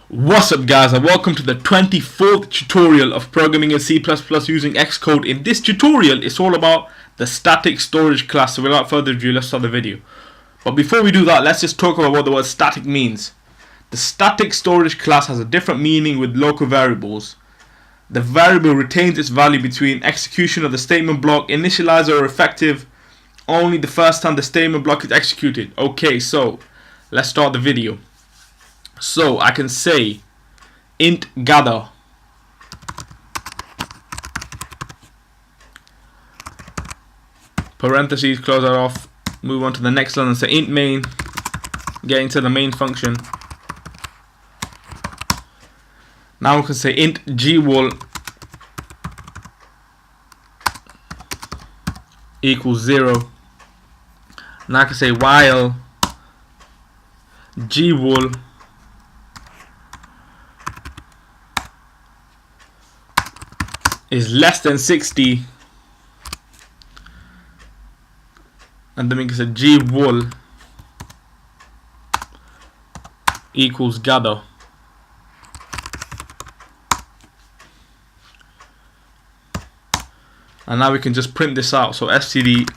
What's up guys, and welcome to the 24th tutorial of programming in C++ using Xcode. In this tutorial, it's all about the static storage class. So without further ado, let's start the video. But before we do that, let's just talk about what the word static means. The static storage class has a different meaning with local variables. The variable retains its value between execution of the statement block, initializer, or effective only the first time the statement block is executed. Okay, so let's start the video. So I can say int gather parentheses, close that off, move on to the next line and say int main, get into the main function. Now we can say int gwall equals 0. Now I can say while gwall is less than 60, and then we can say gwall equals gather. And now we can just print this out. So std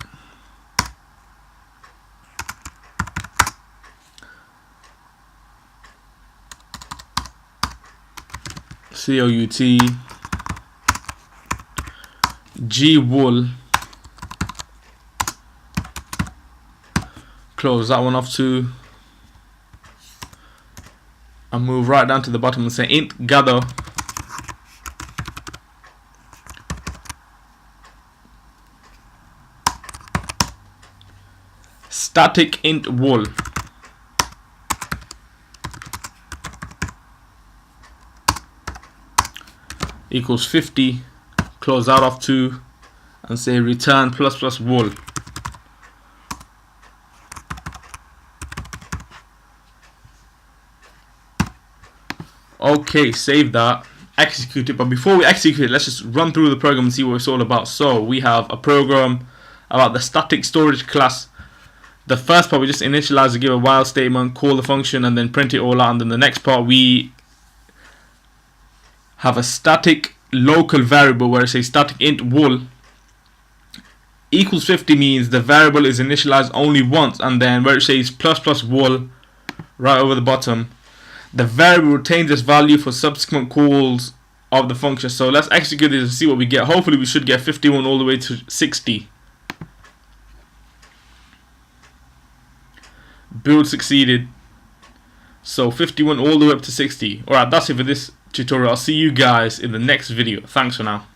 cout gwall, close that one off too, and move right down to the bottom and say int gather static int wall equals 50, close that off too, and say return ++ wall. Okay, save that, execute it. But before we execute it, let's just run through the program and see what it's all about. So we have a program about the static storage class. The first part, we just initialize to give a while statement, call the function, and then print it all out. And then the next part, we have a static local variable where it says static int wall equals 50 means the variable is initialized only once, and then where it says ++ wall right over the bottom, the variable retains its value for subsequent calls of the function. So let's execute this and see what we get. Hopefully we should get 51 all the way to 60. Build succeeded. So 51 all the way up to 60. Alright, that's it for this tutorial. I'll see you guys in the next video. Thanks for now.